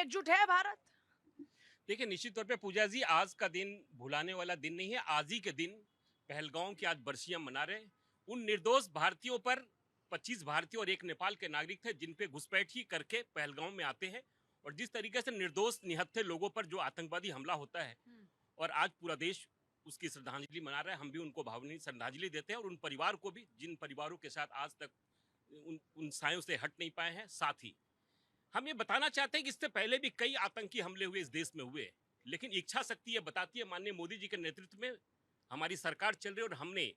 एकजुट है भारत? देखिए, निश्चित तौर पे पूजा जी, आज का दिन भुलाने वाला दिन नहीं है। आज ही के दिन पहलगाम की आज बरसियां मना रहे हैं। उन निर्दोष भारतीयों पर 25 भारतीय और एक नेपाल के नागरिक थे जिन पे घुसपैठी करके पहलगाम में आते हैं, और जिस तरीके से निर्दोष निहत्थे लोगों पर जो आतंकवादी हमला होता है, और आज पूरा देश उसकी श्रद्धांजलि मना रहा है। हम भी उनको भावनीय श्रद्धांजलि देते हैं, और उन परिवार को भी जिन परिवारों के साथ आज तक उन सायों से हट नहीं पाए हैं। साथ ही हम ये बताना चाहते हैं कि इससे पहले भी कई आतंकी हमले हुए इस देश में हुए, लेकिन इच्छा शक्ति ये बताती है, माननीय मोदी जी के नेतृत्व में हमारी सरकार चल रही है, और हमने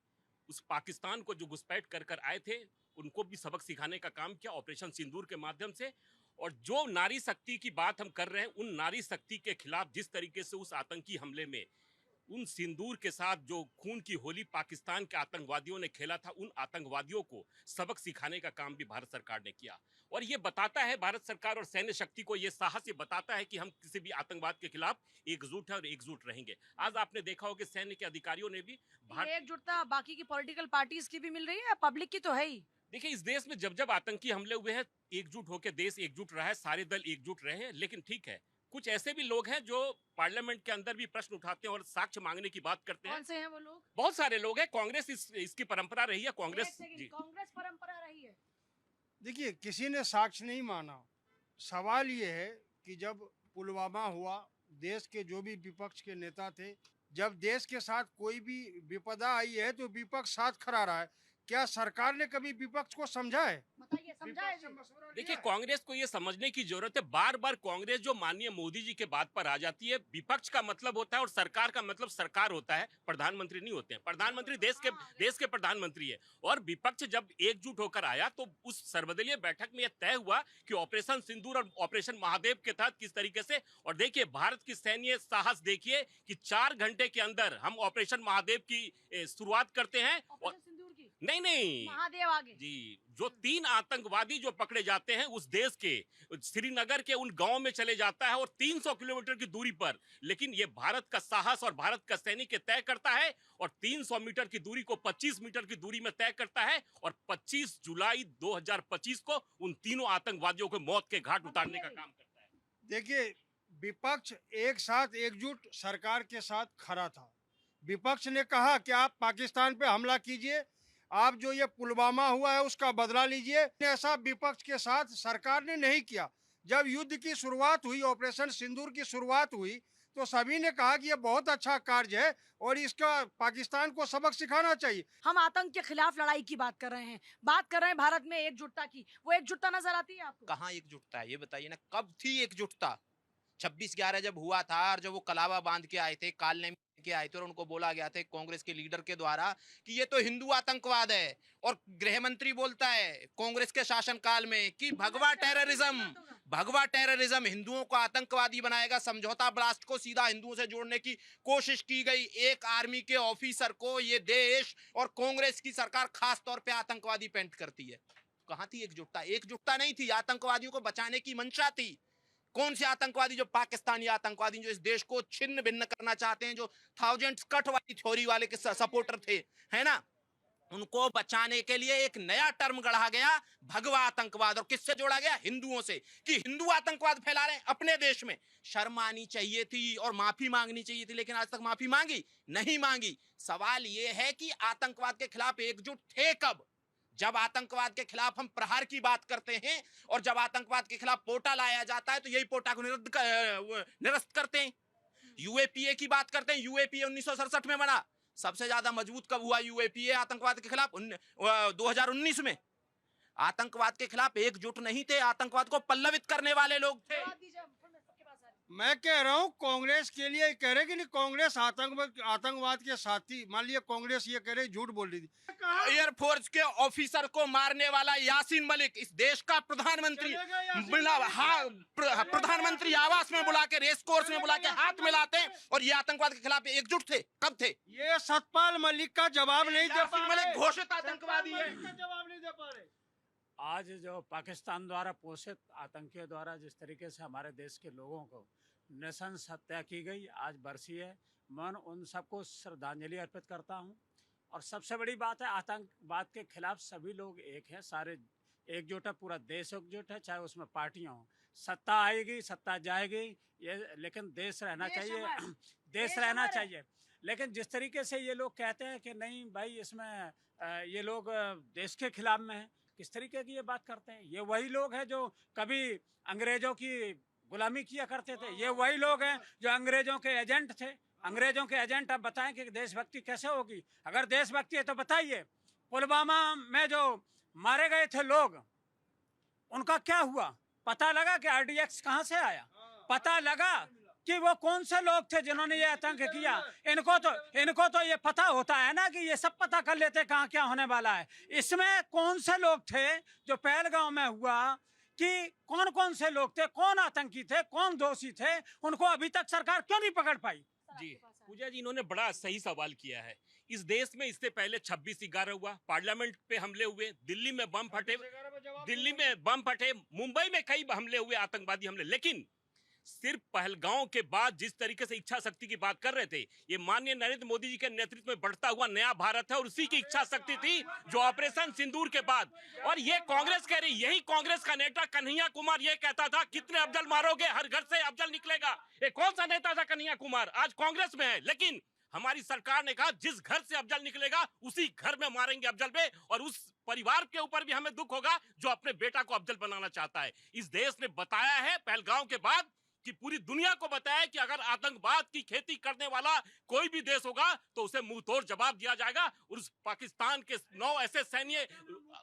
उस पाकिस्तान को जो घुसपैठ कर कर आए थे उनको भी सबक सिखाने का काम किया ऑपरेशन सिंदूर के माध्यम से। और जो नारी शक्ति की बात हम कर रहे हैं, उन नारी शक्ति के खिलाफ जिस तरीके से उस आतंकी हमले में उन सिंदूर के साथ जो खून की होली पाकिस्तान के आतंकवादियों ने खेला था, उन आतंकवादियों को सबक सिखाने का काम भी भारत सरकार ने किया। और ये बताता है, भारत सरकार और सैन्य शक्ति को ये साहस ये बताता है कि हम किसी भी आतंकवाद के खिलाफ एकजुट है और एकजुट रहेंगे। आज आपने देखा हो कि सैन्य के अधिकारियों ने भी ये एकजुटता बाकी की पॉलिटिकल पार्टीज की भी मिल रही है, पब्लिक की तो है ही। देखिए, इस देश में जब जब आतंकी हमले हुए हैं, एकजुट होकर देश एकजुट रहा है, सारे दल एकजुट रहे हैं। लेकिन ठीक है, कुछ ऐसे भी लोग हैं जो पार्लियामेंट के अंदर भी प्रश्न उठाते हैं और साक्ष्य मांगने की बात करते हैं। कौन से हैं वो लोग? बहुत सारे लोग हैं। कांग्रेस इसकी परंपरा रही है। कांग्रेस जी, कांग्रेस परंपरा रही है। देखिए, किसी ने साक्ष्य नहीं माना। सवाल ये है कि जब पुलवामा हुआ, देश के जो भी विपक्ष के नेता थे, जब देश के साथ कोई भी विपदा आई है तो विपक्ष साथ खड़ा रहा है। क्या सरकार ने कभी विपक्ष को समझा है? बताइए, समझाए विपक्ष से जी। मशवरा लिया देखिए, है? कांग्रेस को ये समझने की जरूरत है। बार बार कांग्रेस जो माननीय मोदी जी के बात पर आ जाती है, विपक्ष का मतलब होता है और सरकार का मतलब सरकार होता है, प्रधानमंत्री नहीं होते हैं। प्रधानमंत्री देश के प्रधानमंत्री है। और विपक्ष जब एकजुट होकर आया तो उस सर्वदलीय बैठक में यह तय हुआ कि ऑपरेशन सिंदूर और ऑपरेशन महादेव के तहत किस तरीके से, और देखिए भारत की सैन्य साहस देखिए कि 4 घंटे के अंदर हम ऑपरेशन महादेव की शुरुआत करते हैं। और ऑपरेशन सिंदूर की नहीं महादेव आगे जी, जो 3 आतंकवादी जो पकड़े जाते हैं उस देश के श्रीनगर के उन गांव में चले जाता है, और 300 किलोमीटर की दूरी पर। लेकिन ये भारत का साहस और भारत का सैनिक तय करता है, और 300 मीटर की दूरी को 25 मीटर की दूरी में तय करता है, और 25 जुलाई 2025 को उन तीनों आतंकवादियों को मौत के घाट उतारने का काम करता है। देखिए, विपक्ष एक साथ एकजुट सरकार के साथ खड़ा था। विपक्ष ने कहा कि आप पाकिस्तान पे हमला कीजिए, आप जो ये पुलवामा हुआ है उसका बदला लीजिए। ऐसा विपक्ष के साथ सरकार ने नहीं किया। जब युद्ध की शुरुआत हुई, ऑपरेशन सिंदूर की शुरुआत हुई, तो सभी ने कहा कि ये बहुत अच्छा कार्य है और इसका पाकिस्तान को सबक सिखाना चाहिए। हम आतंक के खिलाफ लड़ाई की बात कर रहे हैं, बात कर रहे हैं भारत में एकजुटता की। वो एकजुटता नजर आती है आपको? कहाँ एकजुटता है ये बताइए ना, कब थी एकजुटता? 26/11 जब हुआ था और जब वो कलावा बांध के आए थे, कालने के आए थे और उनको बोला गया था कांग्रेस के लीडर के द्वारा कि ये तो हिंदू आतंकवाद है, और गृह मंत्री बोलता है कांग्रेस के शासनकाल में कि भगवा टेररिज्म हिंदुओं को आतंकवादी बनाएगा। समझौता ब्लास्ट को सीधा हिंदुओं से जोड़ने की कोशिश की गई। एक आर्मी के ऑफिसर को ये देश और कांग्रेस की सरकार खास तौर पे आतंकवादी पेंट करती है। कहाँ थी एकजुटता? एकजुटता नहीं थी, आतंकवादियों को बचाने की मंशा थी। कौन से आतंकवादी? जो पाकिस्तानी आतंकवादी जो इस देश को छिन्न भिन्न करना चाहते हैं, जो थाउजेंड्स कट वाली थ्योरी वाले के सपोर्टर थे, है ना, उनको बचाने के लिए एक नया टर्म गढ़ा गया, भगवा आतंकवाद। और किससे जोड़ा गया? हिंदुओं से, कि हिंदू आतंकवाद फैला रहे हैं अपने देश में। शर्म आनी चाहिए थी और माफी मांगनी चाहिए थी, लेकिन आज तक माफी मांगी नहीं मांगी। सवाल यह है कि आतंकवाद के खिलाफ एकजुट थे कब? जब आतंकवाद के खिलाफ हम प्रहार की बात करते हैं और जब आतंकवाद के खिलाफ पोटा लाया जाता है तो यही पोटा को निरस्त करते हैं। यूएपीए की बात करते हैं, यूएपीए 1967 में बना। सबसे ज्यादा मजबूत कब हुआ यूएपीए आतंकवाद के खिलाफ? 2019 में। आतंकवाद के खिलाफ एकजुट नहीं थे, आतंकवाद को पल्लवित करने वाले लोग थे। मैं कह रहा हूँ कांग्रेस के लिए कह रहे कि नहीं, कांग्रेस आतंकवाद के साथी। मान लिया कांग्रेस ये कह रही, झूठ बोल रही थी। एयरफोर्स के ऑफिसर को मारने वाला यासीन मलिक इस देश का प्रधानमंत्री, प्रधानमंत्री आवास में बुला के, रेस कोर्स में बुला के हाथ मिलाते हैं, और ये आतंकवाद के खिलाफ एकजुट थे। कब थे? ये सतपाल मलिक का जवाब नहीं दे पा रहे। मलिक घोषित आतंकवादी है। जवाब नहीं दे पा रहे। आज जो पाकिस्तान द्वारा पोषित आतंकियों द्वारा जिस तरीके से हमारे देश के लोगों को नृशंस हत्या की गई, आज बरसी है। मैं उन सबको श्रद्धांजलि अर्पित करता हूं। और सबसे बड़ी बात है, आतंकवाद के खिलाफ सभी लोग एक हैं, सारे एकजुट है, पूरा देश एकजुट है, चाहे उसमें पार्टियां हों। सत्ता आएगी, सत्ता जाएगी, ये लेकिन देश रहना देश चाहिए। अमर, देश देश रहना अमर है। चाहिए। लेकिन जिस तरीके से ये लोग कहते हैं कि नहीं भाई इसमें ये लोग देश के खिलाफ में हैं, किस तरीके की ये बात करते हैं? ये वही लोग हैं जो कभी अंग्रेजों की गुलामी किया करते थे। ये वही लोग हैं जो अंग्रेजों के एजेंट थे। अंग्रेजों के एजेंट अब बताएं कि देशभक्ति कैसे होगी? अगर देशभक्ति है तो बताइए, पुलवामा में जो मारे गए थे लोग, उनका क्या हुआ? पता लगा कि आरडीएक्स कहां से आया? पता लगा कि वो कौन से लोग थे जिन्होंने ये आतंक किया? इनको तो ये पता होता है ना कि ये सब पता कर लेते कहाँ क्या होने वाला है। इसमें कौन से लोग थे जो पहलगांव में हुआ, कि कौन कौन से लोग थे, कौन आतंकी थे, कौन दोषी थे, उनको अभी तक सरकार क्यों नहीं पकड़ पाई? जी पूजा जी, इन्होंने बड़ा सही सवाल किया है। इस देश में इससे पहले 26/11 हुआ, पार्लियामेंट पे हमले हुए, दिल्ली में बम फटे, मुंबई में कई हमले हुए, आतंकवादी हमले। लेकिन सिर्फ पहलगांव के बाद जिस तरीके से इच्छा शक्ति की बात कर रहे थे, ये माननीय नरेंद्र मोदी जी के नेतृत्व में बढ़ता हुआ नया भारत है और उसी की इच्छा शक्ति थी जो ऑपरेशन सिंदूर के बाद। और ये कांग्रेस कह रही, यही कांग्रेस का नेता कन्हैया कुमार ये कहता था कितने अफजल मारोगे, हर घर से अफजल निकलेगा। ये कौन सा नेता था कन्हैया कुमार? आज कांग्रेस में है। लेकिन हमारी सरकार ने कहा जिस घर से अफजल निकलेगा उसी घर में मारेंगे अफजल पे, और उस परिवार के ऊपर भी हमें दुख होगा जो अपने बेटा को अफजल बनाना चाहता है। इस देश ने बताया है पहलगांव के बाद कि पूरी दुनिया को बताया कि अगर आतंकवाद की खेती करने वाला कोई भी देश होगा तो उसे मुंह तोड़ जवाब दिया जाएगा। और उस पाकिस्तान के 9 ऐसे सैन्य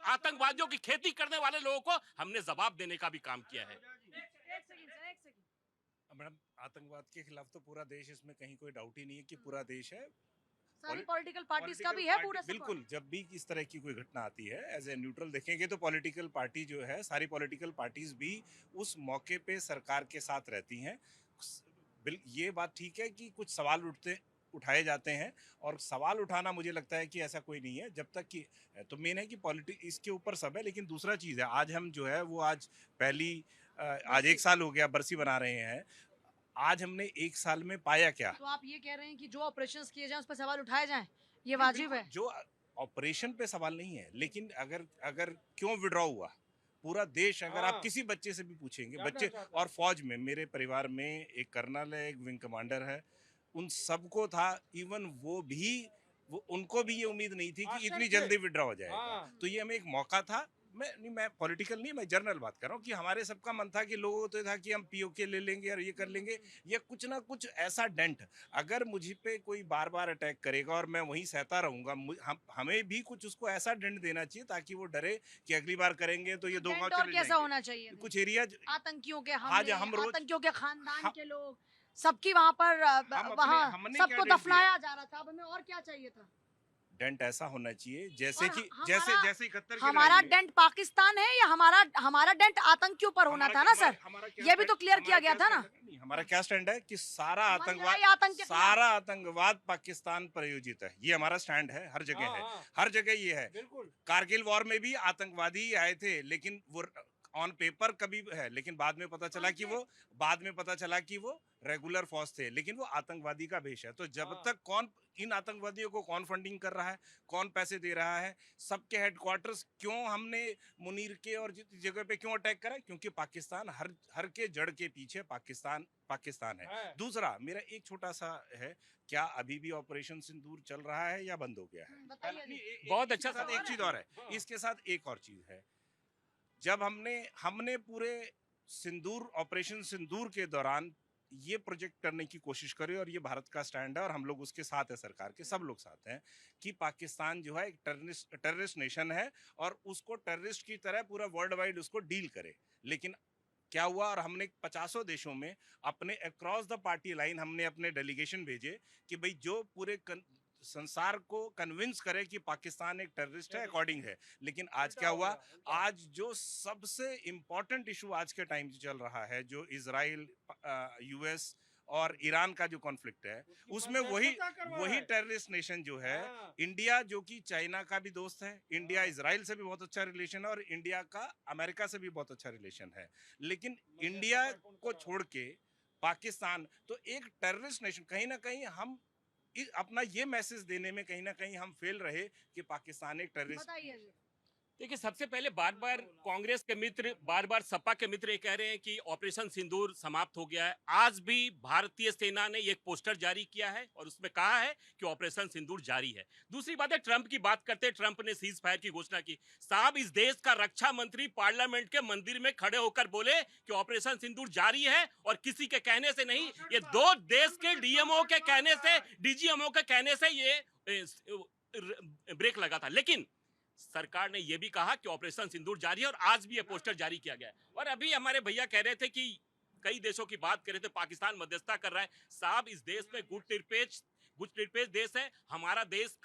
आतंकवादियों की खेती करने वाले लोगों को हमने जवाब देने का भी काम किया है। एक सेकंड सर, एक सेकंड। मैडम, आतंकवाद के खिलाफ तो पूरा देश, इसमें कहीं कोई डाउट ही नहीं है कि पूरा देश है। सारी पॉलिटिकल पार्टीज का पॉलिटिकल भी है पार्टी- पूरा support। बिल्कुल, जब भी इस तरह की कोई घटना आती है एज ए न्यूट्रल देखेंगे तो पॉलिटिकल पार्टी जो है, सारी पॉलिटिकल पार्टीज भी उस मौके पे सरकार के साथ रहती हैं। ये बात ठीक है कि कुछ सवाल उठाए जाते हैं, और सवाल उठाना मुझे लगता है कि ऐसा कोई नहीं है जब तक कि, तो मेन है कि पॉलिटिक्स इसके ऊपर सब है। लेकिन दूसरा चीज़ है, आज हम जो है वो आज 1 साल हो गया बरसी बना रहे हैं। आज हमने 1 साल में पाया क्या? तो आप ये कह रहे हैं कि जो ऑपरेशंस किए जाएं उस पर सवाल उठाए जाएं, ये वाजिब है? जो ऑपरेशन पे सवाल नहीं है, लेकिन अगर क्यों विड्रॉ हुआ, पूरा देश, अगर आप किसी बच्चे से भी पूछेंगे, बच्चे और फौज में, मेरे परिवार में एक कर्नल है, एक विंग कमांडर है, उन सबको था, इवन उनको भी ये उम्मीद नहीं थी कि इतनी जल्दी विड्रॉ हो जाएगा। तो ये हमें एक मौका था। मैं पॉलिटिकल नहीं, मैं जनरल बात कर रहा हूँ कि हमारे सबका मन था कि लोगों को तो था कि हम पीओके ले लेंगे और ये कर लेंगे, या कुछ ना कुछ ऐसा डेंट, अगर मुझे पे कोई बार बार अटैक करेगा और मैं वहीं सहता रहूंगा, हमें भी कुछ उसको ऐसा डेंट देना चाहिए ताकि वो डरे कि अगली बार करेंगे तो ये दो गांव चले कैसा जाएंगे। होना चाहिए? कुछ एरिया आतंकियों के आज हमले, हम रोज आतंकियों के खानदान हम- के लोग, सबकी वहां पर वहां हमने सबको क्या डेंट दफनाया जा रहा था। अब हमें और क्या चाहिए था? डेंट ऐसा होना चाहिए जैसे और कि हमारा- जैसे 71 की हमारा लड़ाई में- डेंट पाकिस्तान है या हमारा डेंट आतंकियों पर होना था ना सर? ये भी तो क्लियर किया गया था ना। हमारा क्या स्टैंड है कि सारा हमारी आतंकवाद लड़ाई आतंक के खिलाफ। सारा आतंकवाद पाकिस्तान प्रायोजित है, ये हमारा स्टैंड है, हर जगह है, हर जगह ये है। कारगिल वॉर में भी आतंकवादी ही आए थे, लेकिन वो ऑन पेपर कभी है, लेकिन बाद में पता चला कि वो रेगुलर फौज थे, लेकिन वो आतंकवादी का भेष है। तो जब तक इन आतंकवादियों को कौन फंडिंग कर रहा है, कौन पैसे दे रहा है, सबके हेडक्वार्टर्स क्यों हमने मुनीर के और जगह पे क्यों अटैक करा? क्योंकि पाकिस्तान हर के जड़ के पीछे पाकिस्तान है। दूसरा मेरा एक छोटा सा है, क्या अभी भी ऑपरेशन सिंदूर चल रहा है या बंद हो गया है? बताइए। बहुत अच्छा साथ एक चीज और है, इसके साथ एक और चीज है। जब हमने पूरे ऑपरेशन सिंदूर के दौरान ये प्रोजेक्ट करने की कोशिश करी, और ये भारत का स्टैंड है और हम लोग उसके साथ है, सरकार के सब लोग साथ हैं, कि पाकिस्तान जो है एक टेररिस्ट नेशन है और उसको टेररिस्ट की तरह पूरा वर्ल्ड वाइड उसको डील करे। लेकिन क्या हुआ, और हमने 50 देशों में अपने अक्रॉस द पार्टी लाइन हमने अपने डेलीगेशन भेजे कि भाई जो पूरे संसार को कन्विंस करे कि पाकिस्तान एक टेररिस्ट है, अकॉर्डिंग है। लेकिन आज क्या हुआ, आज जो सबसे इम्पोर्टेंट इशू आज के टाइम चल रहा है, जो इजराइल, यूएस और ईरान का जो कॉन्फ्लिक्ट है, उसमें वही टेररिस्ट नेशन जो है, इंडिया जो कि चाइना का भी दोस्त है, इंडिया इजराइल से भी बहुत अच्छा रिलेशन है और इंडिया का अमेरिका से भी बहुत अच्छा रिलेशन है, लेकिन इंडिया को छोड़ के पाकिस्तान तो एक टेररिस्ट नेशन, कहीं ना कहीं हम अपना ये मैसेज देने में कहीं ना कहीं हम फेल रहे कि पाकिस्तान एक टेररिस्ट। बताइए जी। देखिए, सबसे पहले बार बार कांग्रेस के मित्र, बार बार सपा के मित्र ये कह रहे हैं कि ऑपरेशन सिंदूर समाप्त हो गया है। आज भी भारतीय सेना ने एक पोस्टर जारी किया है और उसमें कहा है कि ऑपरेशन सिंदूर जारी है। दूसरी बात है, ट्रंप की बात करते हैं, ट्रंप ने सीज फायर की घोषणा की। साहब, इस देश का रक्षा मंत्री पार्लियामेंट के मंदिर में खड़े होकर बोले कि ऑपरेशन सिंदूर जारी है, और किसी के कहने से नहीं, ये दो देश के डीएमओ के कहने से, डीजीएमओ के कहने से ये ब्रेक लगा था। लेकिन सरकार ने यह भी कहा कि ऑपरेशन सिंदूर जारी है, और आज भी यह पोस्टर जारी किया गया है। और अभी हमारे भैया कह रहे थे कि कई देशों की बात कर रहे थे, पाकिस्तान मध्यस्थता कर रहा है। साहब, इस देश में गुटनिरपेक्ष देश है। हमारा देश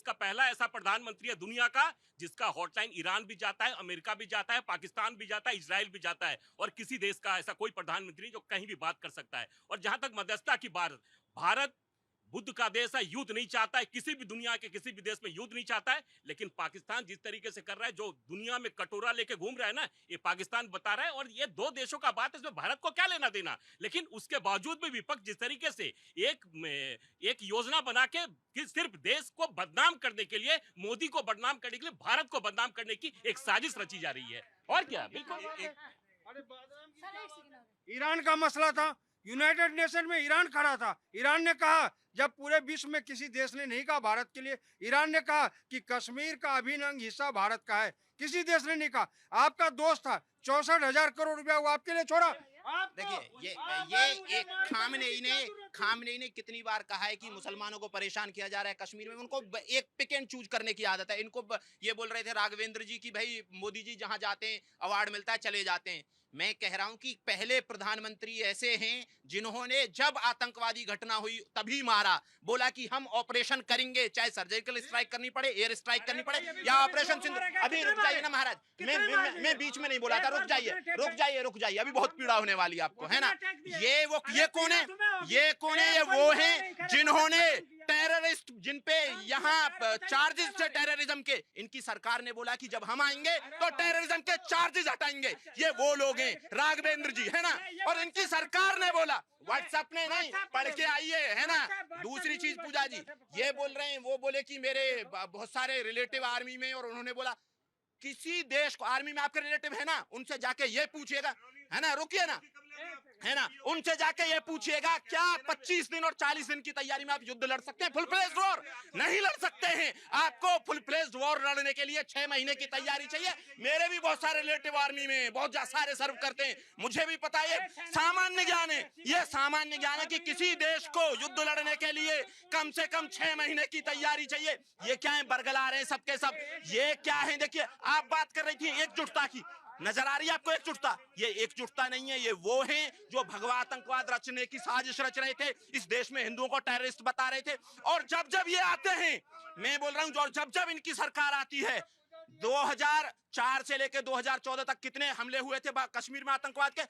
का पहला ऐसा प्रधानमंत्री है दुनिया का जिसका हॉटलाइन ईरान भी जाता है, अमेरिका भी जाता है, पाकिस्तान भी जाता है, इजराइल भी जाता है, और किसी देश का ऐसा कोई प्रधानमंत्री जो कहीं भी बात कर सकता है। और जहां तक मध्यस्थता की बात, भारत बुद्ध का देश है, युद्ध नहीं चाहता है, किसी भी दुनिया के किसी भी देश में युद्ध नहीं चाहता है। लेकिन पाकिस्तान जिस तरीके से कर रहा है, जो दुनिया में कटोरा लेके घूम रहा है ना, ये पाकिस्तान बता रहा है। और ये दो देशों का बात है, इसमें भारत को क्या लेना देना। लेकिन उसके बावजूद भी विपक्ष जिस तरीके से एक योजना बना के कि सिर्फ देश को बदनाम करने के लिए, मोदी को बदनाम करने के लिए, भारत को बदनाम करने की एक साजिश रची जा रही है। और क्या, बिल्कुल। ईरान का मसला था, यूनाइटेड नेशन में ईरान खड़ा था। ईरान ने कहा, जब पूरे विश्व में किसी देश ने नहीं कहा भारत के लिए, ईरान ने कहा कि कश्मीर का अभिन्न अंग हिस्सा भारत का है। किसी देश ने नहीं कहा। आपका दोस्त था, 64,000 करोड़ रुपया वो आपके लिए छोड़ा। देखिए, ये एक खामनेई ने कितनी बार कहा है कि मुसलमानों को परेशान किया जा रहा है कश्मीर में। उनको एक पिक एंड चूज करने की आदत है। इनको ये बोल रहे थे राघवेंद्र जी की भाई मोदी जी जहां जाते हैं अवार्ड मिलता है, चले जाते हैं। मैं कह रहा हूं कि पहले प्रधानमंत्री ऐसे हैं जिन्होंने जब आतंकवादी घटना हुई तभी मारा, बोला कि हम ऑपरेशन करेंगे, चाहे सर्जिकल स्ट्राइक करनी पड़े, एयर स्ट्राइक करनी पड़े, या ऑपरेशन सिंदूर। अभी रुक जाइए ना महाराज, मैं बीच में नहीं बोला था, रुक जाइए, अभी बहुत पीड़ा होने वाली है आपको, है ना। ये कौन है, ये वो हैं जिन्होंने टेररिस्ट, जिन पे यहाँ चार्जेस थे टेररिज्म के, इनकी सरकार ने बोला कि जब हम आएंगे तो टेररिज्म के चार्जेस हटाएंगे। ये वो लोग हैं, राघवेंद्र जी, है ना। और इनकी सरकार ने बोला, व्हाट्सएप ने नहीं, पढ़ के आइए, है ना। दूसरी चीज पूजा जी ये बोल रहे हैं, वो बोले कि मेरे बहुत सारे रिलेटिव आर्मी में, और उन्होंने बोला किसी देश को, आर्मी में आपके रिलेटिव है ना, उनसे जाके ये पूछिएगा, है ना, रुकिए ना, है ना, उनसे जाके ये पूछिएगा क्या 25 दिन और 40 दिन की तैयारी में आप युद्ध लड़ सकते हैं? फुल फ्लेज्ड वॉर नहीं लड़ सकते हैं। आपको फुल फ्लेज्ड वॉर लड़ने के लिए 6 महीने की तैयारी चाहिए। मेरे भी बहुत सारे रिलेटिव आर्मी में बहुत सारे सर्व करते हैं, मुझे भी पता है। सामान्य ज्ञान है, ये सामान्य ज्ञान है कि किसी देश को युद्ध लड़ने के लिए कम से कम 6 महीने की तैयारी चाहिए। ये क्या है, बरगला रहे हैं सबके सब, ये क्या है। देखिए, आप बात कर रही थी एकजुटता की, नजर आ रही है आपको एकजुटता? ये एकजुटता नहीं है, ये वो हैं जो भगवा आतंकवाद रचने की साजिश रच रहे थे, इस देश में हिंदुओं को टेररिस्ट बता रहे थे। और जब ये आते हैं, मैं बोल रहा हूं, जब इनकी सरकार आती है, 2004 से लेकर 2014 तक कितने हमले हुए थे कश्मीर में आतंकवाद के?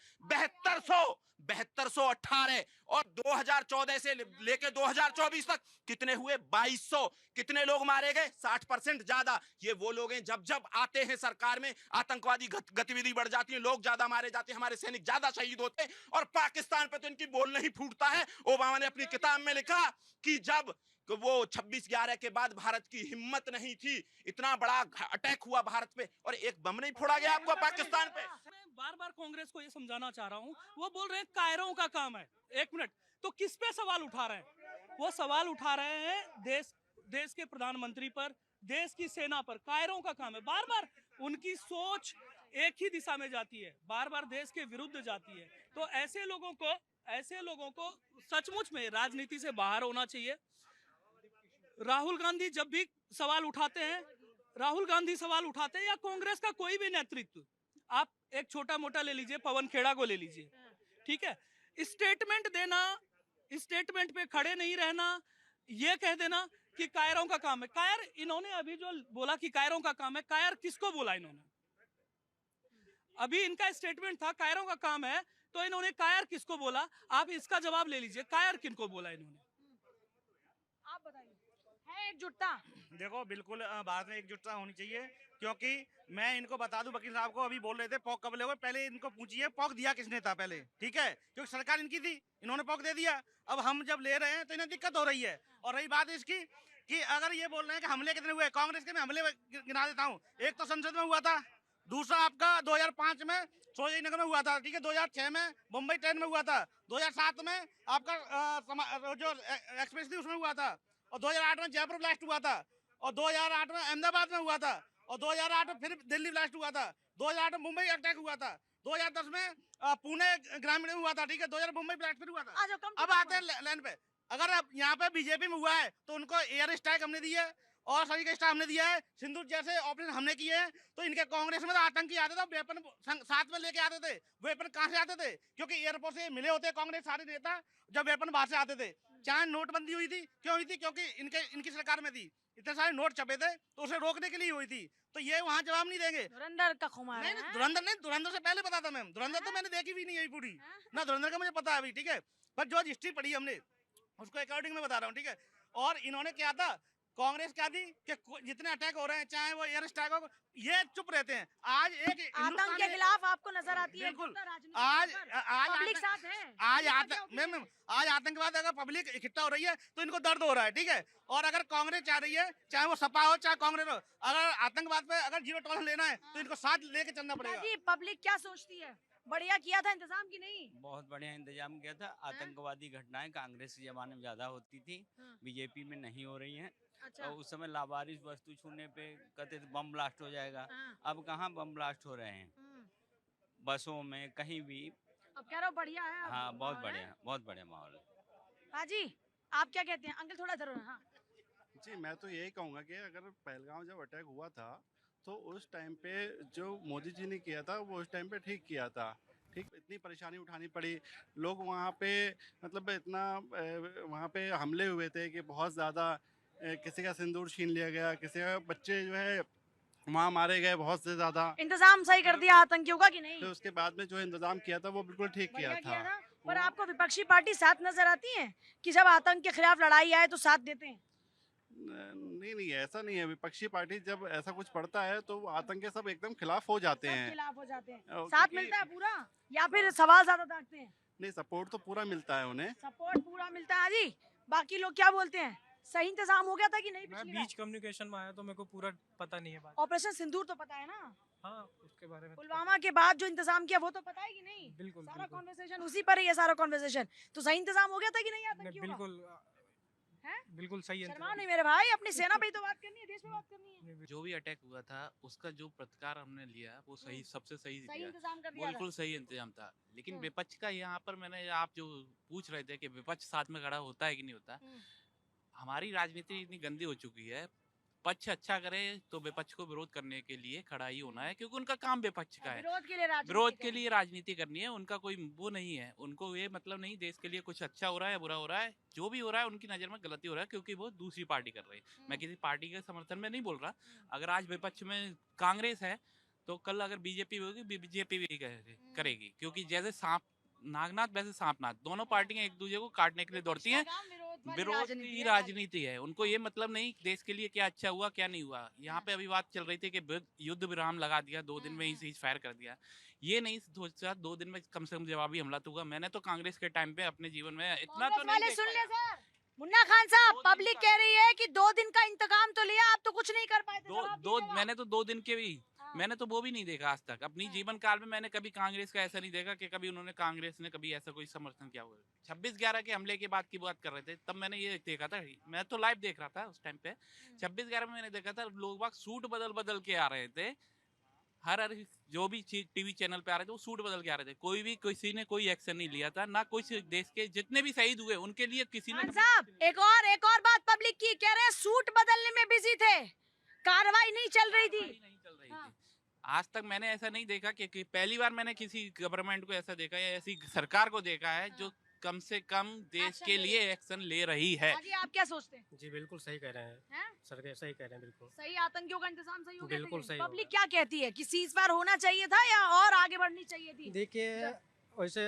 7218। और 2014 से लेकर 2024 तक कितने हुए? 2200। कितने लोग मारे गए? 60% ज्यादा। ये वो लोग हैं जब आते हैं सरकार में, आतंकवादी गतिविधि बढ़ जाती है, लोग ज्यादा मारे जाते हैं, हमारे सैनिक ज्यादा शहीद होते हैं। और पाकिस्तान पे तो इनकी बोल नहीं फूटता है। ओबामा ने अपनी किताब में लिखा कि जब वो 26/11 के बाद भारत की हिम्मत नहीं थी, इतना बड़ा अटैक हुआ भारत पे और एक बम नहीं फोड़ा गया आपको पाकिस्तान पे। मैं बार बार कांग्रेस को ये समझाना चाह रहा हूँ, वो बोल रहे हैं कायरों का काम है। एक मिनट, तो किस पे सवाल उठा रहे हैं? वो सवाल उठा रहे हैं देश के प्रधानमंत्री पर, देश की सेना पर। कायरों का काम है। बार बार उनकी सोच एक ही दिशा में जाती है, बार बार देश के विरुद्ध जाती है। तो ऐसे लोगों को सचमुच में राजनीति से बाहर होना चाहिए। राहुल गांधी जब भी सवाल उठाते हैं, या कांग्रेस का कोई भी नेतृत्व, आप एक छोटा मोटा ले लीजिए, पवन खेड़ा को ले लीजिए, ठीक है, स्टेटमेंट देना, स्टेटमेंट पे खड़े नहीं रहना, ये कह देना कि कायरों का काम है। कायर, इन्होंने अभी जो बोला कि कायरों का काम है, कायर किसको बोला इन्होंने? अभी इनका स्टेटमेंट था कायरों का काम है, तो इन्होंने कायर किसको बोला? आप इसका जवाब ले लीजिए, कायर किनको बोला इन्होंने? आप बताइए, है एकजुटता? देखो, बिल्कुल भारत में एकजुटता होनी चाहिए, क्योंकि मैं इनको बता दूं, वकील साहब को अभी बोल रहे थे पॉक कब लोगे, पहले इनको पूछिए पॉक दिया किसने था पहले, ठीक है, क्योंकि सरकार इनकी थी, इन्होंने पॉक दे दिया। अब हम जब ले रहे हैं तो इन्हें दिक्कत हो रही है। और रही बात इसकी कि अगर ये बोल रहे हैं कि हमले कितने हुए, कांग्रेस के मैं हमले गिना देता हूँ। एक तो संसद में हुआ था, दूसरा आपका 2005 में सरोजिनी नगर में हुआ था, ठीक है, 2006 में मुंबई ट्रेन में हुआ था, 2007 में आपका जो एक्सप्रेस थी उसमें हुआ था, और 2008 में जयपुर ब्लास्ट हुआ था, और 2008 में अहमदाबाद में हुआ था, और 2008 में फिर दिल्ली ब्लास्ट हुआ था, 2008 में मुंबई अटैक हुआ था, 2010 में पुणे ग्रामीण में हुआ था, ठीक है, 2000 मुंबई ब्लास्ट फिर हुआ था। अब आते हैं लैंड पे, अगर अब यहाँ पे बीजेपी में हुआ है तो उनको एयर स्ट्राइक हमने दी है और सभी का स्टाफ हमने दिया है, सिंदूर जैसे ऑपरेशन हमने किए हैं, तो इनके कांग्रेस में तो आतंकी आते थे, वेपन साथ में लेके आते थे। वेपन कहाँ से आते थे? क्योंकि एयरपोर्ट से मिले होते कांग्रेस सारे नेता, जब वेपन बाहर से आते थे। चाहे नोटबंदी हुई थी, क्यों हुई थी? क्योंकि इनकी सरकार में थी, इतने सारे नोट छपे थे, तो उसे रोकने के लिए हुई थी। तो ये वहाँ जवाब नहीं देंगे। धुरंधर का खुमार नहीं, है। धुरंधर नहीं, धुरंधर से पहले पता था मैम, धुरंधर तो मैंने देखी भी नहीं है पूरी ना, धुरंधर का मुझे पता है अभी, ठीक है, पर जो हिस्ट्री पढ़ी हमने उसको अकॉर्डिंग में बता रहा हूँ, ठीक है। और इन्होंने क्या था, कांग्रेस क्या थी कि जितने अटैक हो रहे हैं, चाहे वो एयर स्ट्राइक हो, ये चुप रहते हैं। आज एक आतंक के खिलाफ आपको नजर आती है बिल्कुल। आज पब्लिक साथ है, आज आतंकवाद अगर पब्लिक इकट्ठा हो रही है तो इनको दर्द हो रहा है, ठीक है। और अगर कांग्रेस चाह रही है, चाहे वो सपा हो चाहे कांग्रेस हो, अगर आतंकवाद पे अगर जीरो टॉलरेंस लेना है तो इनको साथ लेके चलना पड़ेगा। जी, पब्लिक क्या सोचती है? बढ़िया किया था इंतजाम की नहीं? बहुत बढ़िया इंतजाम किया था। आतंकवादी घटनाएं कांग्रेस के जमाने में ज्यादा होती थी, बीजेपी में नहीं हो रही हैं। अच्छा। और उस समय लावारिस वस्तु छूने पे कहते थे बम ब्लास्ट हो जाएगा, अब कहाँ बम ब्लास्ट हो रहे हैं, बसों में कहीं भी। अब कह रहा हूँ बढ़िया है। हाँ, बहुत बढ़िया माहौल है। हाँ जी, आप क्या कहते हैं अंकल? थोड़ा जरूर। हाँ जी, मैं तो यही कहूँगा कि अगर पहलगाम जब अटैक हुआ था तो उस टाइम पे जो मोदी जी ने किया था वो उस टाइम पे ठीक किया था, ठीक। इतनी परेशानी उठानी पड़ी, लोग वहाँ पे मतलब इतना वहाँ पे हमले हुए थे कि बहुत ज़्यादा किसी का सिंदूर छीन लिया गया, किसी का बच्चे जो है वहाँ मारे गए बहुत से ज़्यादा। इंतजाम सही कर दिया आतंकियों का कि नहीं? तो उसके बाद में जो इंतजाम किया था वो बिल्कुल ठीक किया था। पर आपको विपक्षी पार्टी साथ नजर आती है कि जब आतंक के खिलाफ लड़ाई आए तो साथ देते हैं? नहीं, ऐसा नहीं है। विपक्षी पार्टी जब ऐसा कुछ पड़ता है तो आतंक के सब एकदम खिलाफ हो जाते हैं। खिलाफ हो जाते हैं। क्योंकि- साथ मिलता है पूरा या फिर सवाल ज्यादा दागते हैं? नहीं, सपोर्ट तो पूरा मिलता है उन्हें। सपोर्ट पूरा मिलता है जी। बाकी लोग क्या बोलते हैं? सही इंतजाम हो गया था कि नहीं? मैं बीच कम्युनिकेशन में आया तो मेरे को पूरा पता नहीं है बात। ऑपरेशन सिंदूर तो पता है ना? हाँ, उसके बारे में पुलवामा के बाद जो इंतजाम किया वो तो पता है कि नहीं? बिल्कुल सारा कॉन्वर्सेशन उसी पर ही है, सारा कॉन्वर्सेशन। तो सही इंतजाम हो गया था कि नहीं आतंकियों का? बिल्कुल सही है। शर्मा नहीं मेरे भाई, अपनी सेना पे ही तो बात करनी है, देश पे बात करनी है। जो भी अटैक हुआ था उसका जो प्रतिकार हमने लिया वो सही, सबसे सही सही लिया, इंतजाम कर दिया था। बिल्कुल सही इंतजाम था। लेकिन विपक्ष का यहाँ पर मैंने, आप जो पूछ रहे थे कि विपक्ष साथ में खड़ा होता है कि नहीं होता, हमारी राजनीति इतनी गंदी हो चुकी है, पक्ष अच्छा करे तो विपक्ष को विरोध करने के लिए खड़ा ही होना है, क्योंकि उनका काम विपक्ष का है। विरोध के लिए राजनीति करनी है, उनका कोई वो नहीं है। उनको ये मतलब नहीं देश के लिए कुछ अच्छा हो रहा है बुरा हो रहा है, जो भी हो रहा है उनकी नज़र में गलती हो रहा है, क्योंकि वो दूसरी पार्टी कर रही है। मैं किसी पार्टी के समर्थन में नहीं बोल रहा। अगर आज विपक्ष में कांग्रेस है तो कल अगर बीजेपी होगी, बीजेपी भी करेगी, क्योंकि जैसे सांप नागनाथ वैसे सांपनाथ, दोनों पार्टियां एक दूसरे को काटने के लिए दौड़ती हैं। विरोध की राजनीति है, उनको ये मतलब नहीं देश के लिए क्या अच्छा हुआ क्या नहीं हुआ। यहाँ पे अभी बात चल रही थी कि युद्ध विराम लगा दिया, 2 दिन में ही सीज फायर कर दिया। ये नहीं सोचा 2 दिन में कम से कम जवाबी हमला तो हुआ। मैंने तो कांग्रेस के टाइम पे अपने जीवन में इतना तो नहीं सुन ले सर, मुन्ना खान साहब, पब्लिक कह रही है कि 2 दिन का इंतकाम तो लिया, आप तो कुछ नहीं कर पाए थे। मैंने तो 2 दिन के भी मैंने तो वो भी नहीं देखा आज तक अपनी जीवन काल में। मैंने कभी कांग्रेस का ऐसा नहीं देखा कि कभी उन्होंने कांग्रेस ने कभी ऐसा कोई समर्थन किया हुआ। 26/11 के हमले के बाद की बात कर रहे थे, तब मैंने ये देखा था, मैं तो लाइव देख रहा था उस टाइम पे। 26/11 में मैंने देखा था लोग बाग सूट बदल बदल के आ रहे थे, हर जो भी टीवी चैनल पे आ रहे थे वो सूट बदल के आ रहे थे। कोई भी किसी ने कोई एक्शन नहीं लिया था, ना कुछ देश के जितने भी शहीद हुए उनके लिए किसी ने। साहब एक और बात पब्लिक की कह रहे हैं, सूट बदलने में बिजी थे, कार्रवाई नहीं चल रही थी। आज तक मैंने ऐसा नहीं देखा कि पहली बार मैंने किसी गवर्नमेंट को ऐसा देखा या ऐसी सरकार को देखा है जो कम से कम देश के लिए एक्शन ले रही है। जी आप क्या सोचते हैं? जी बिल्कुल सही कह रहे हैं, सर सही कह रहे हैं, बिल्कुल सही। आतंकियों का इंतजाम सही हो गया? बिल्कुल सही। पब्लिक क्या कहती है कि सीज फायर होना चाहिए था या और आगे बढ़नी चाहिए थी? देखिए वैसे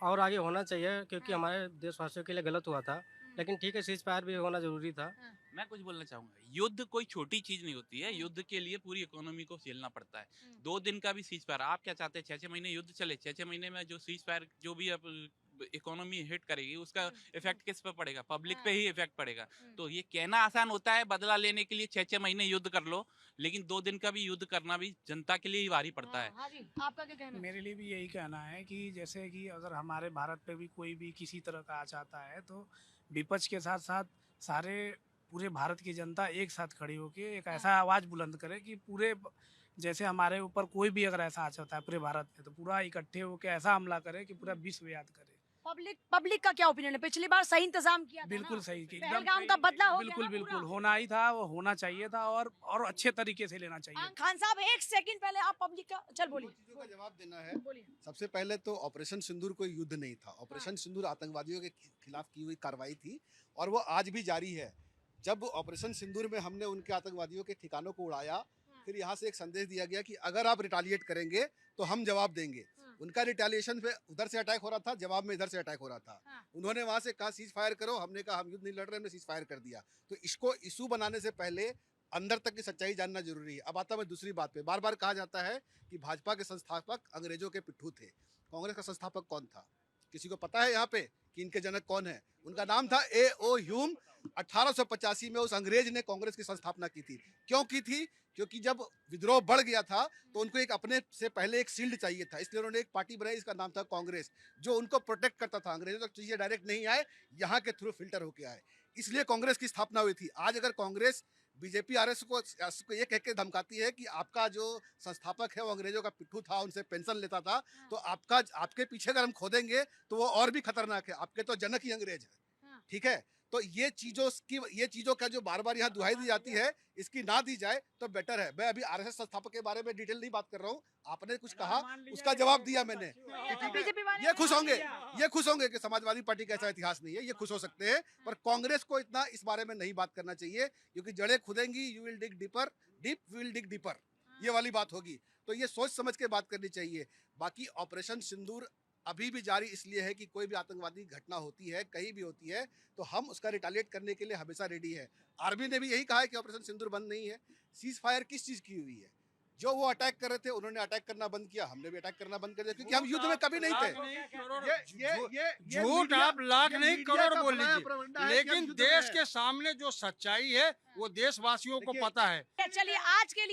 और आगे होना चाहिए, क्योंकि हमारे देशवासियों के लिए गलत हुआ था, लेकिन ठीक है सीज फायर भी होना जरूरी था। मैं कुछ बोलना चाहूंगा, युद्ध कोई छोटी चीज नहीं होती है, युद्ध के लिए पूरी इकोनॉमी को झेलना पड़ता है। 2 दिन का भी सीज फायर, आप क्या चाहते हैं 6-6 महीने युद्ध चले, 6-6 महीने में जो सीज फायर जो भी अब इकोनॉमी हिट करेगी, उसका इफेक्ट किस पे पड़ेगा? पब्लिक पे ही इफेक्ट पड़ेगा। तो ये कहना आसान होता है, बदला लेने के लिए 6-6 महीने युद्ध कर लो, लेकिन 2 दिन का भी युद्ध करना भी जनता के लिए ही भारी पड़ता है। हाँ जी, आपका क्या कहना है? मेरे लिए भी यही कहना है कि जैसे कि अगर हमारे भारत पे भी कोई भी किसी तरह का आ जाता है तो विपक्ष के साथ साथ सारे पूरे भारत की जनता एक साथ खड़ी होकर एक ऐसा आवाज़ बुलंद करे कि पूरे जैसे हमारे ऊपर कोई भी अगर ऐसा आ जाता है पूरे भारत में तो पूरा इकट्ठे होकर ऐसा हमला करे कि पूरा विश्व याद करे। पब्लिक का क्या ओपिनियन है? पिछली बार सही इंतजाम किया था बिल्कुल ना? सही की पहलगाम का बदला हो बिल्कुल गया ना बिल्कुल पूरा? होना ही था, वो होना चाहिए था और अच्छे तरीके से लेना चाहिए। खान साहब एक सेकंड पहले आप पब्लिक का चल बोलिए। चीजों का जवाब देना है। सबसे पहले तो ऑपरेशन सिंदूर कोई युद्ध नहीं था। ऑपरेशन सिंदूर आतंकवादियों के खिलाफ की हुई कार्रवाई थी और वो आज भी जारी है। जब ऑपरेशन सिंदूर में हमने उनके आतंकवादियों के ठिकानों को उड़ाया, फिर यहाँ से एक संदेश दिया गया कि अगर आप रिटालिएट करेंगे तो हम जवाब देंगे। उनका रिटालिएशन पे उधर से अटैक हो रहा था, जवाब में इधर से अटैक हो रहा था। उन्होंने वहां से कहा सीज फायर करो, हमने कहा हम युद्ध नहीं लड़ रहे, हमने सीज फायर कर दिया। तो इसको इशू बनाने से पहले अंदर तक की सच्चाई जानना जरूरी है। अब आता मैं दूसरी बात पे। बार बार कहा जाता है कि भाजपा के संस्थापक अंग्रेजों के पिट्ठू थे। कांग्रेस का संस्थापक कौन था? किसी को पता है यहाँ पे कि इनके जनक कौन है? उनका नाम था A.O. ह्यूम। 1885 में उस अंग्रेज ने कांग्रेस की संस्थापना की थी। क्यों की थी? क्योंकि जब विद्रोह बढ़ गया था तो उनको एक अपने से पहले एक शील्ड चाहिए था, इसलिए उन्होंने एक पार्टी बनाई, इसका नाम था कांग्रेस, जो उनको प्रोटेक्ट करता था। अंग्रेजों तक चीजें डायरेक्ट नहीं आए, यहाँ के थ्रू फिल्टर होके आए, इसलिए कांग्रेस की स्थापना हुई थी। आज अगर कांग्रेस बीजेपी आरएस को ये कह के धमकाती है कि आपका जो संस्थापक है वो अंग्रेजों का पिट्ठू था, उनसे पेंशन लेता था, तो आपके पीछे अगर हम खोदेंगे तो वो और भी खतरनाक है। आपके तो जनक ही अंग्रेज है, ठीक है? तो ये चीजों का जो बार बार यहाँ दुहाई दी जाती है, इसकी ना दी जाए तो बेटर है। मैं अभी आरएसएस संस्थापक के बारे में डिटेल नहीं बात कर रहा हूँ। आपने कुछ कहा, उसका जवाब दिया मैंने। ये खुश होंगे कि समाजवादी पार्टी का ऐसा इतिहास नहीं है, ये खुश हो सकते हैं। पर कांग्रेस को इतना इस बारे में नहीं बात करना चाहिए, क्योंकि जड़ें खुदेंगी, you will dig deeper, deep we will dig deeper, ये वाली बात होगी। तो ये सोच समझ के बात करनी चाहिए। बाकी ऑपरेशन सिंदूर अभी भी जारी इसलिए है कि कोई भी आतंकवादी घटना होती है, कहीं भी होती है, तो हम उसका रिटालिएट करने के लिए हमेशा रेडी है। आर्मी ने भी यही कहा है कि ऑपरेशन सिंदूर बंद नहीं है। सीज फायर किस चीज की हुई है? जो वो अटैक कर रहे थे उन्होंने अटैक करना बंद किया, हमने भी अटैक करना बंद कर दिया, क्योंकि हम युद्ध में कभी नहीं थे। झूठ आप लाख नहीं करोड़ बोल लीजिए, लेकिन देश के सामने जो सच्चाई है वो देशवासियों को पता है। चलिए आज के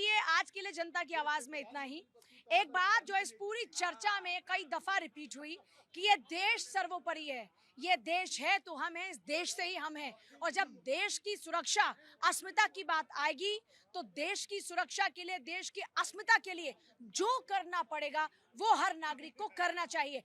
लिए जनता की आवाज में इतना ही। एक बात जो इस पूरी चर्चा में कई दफा रिपीट हुई कि ये देश सर्वोपरि है, ये देश है तो हम हैं, इस देश से ही हम हैं। और जब देश की सुरक्षा, अस्मिता की बात आएगी तो देश की सुरक्षा के लिए, देश की अस्मिता के लिए जो करना पड़ेगा वो हर नागरिक को करना चाहिए।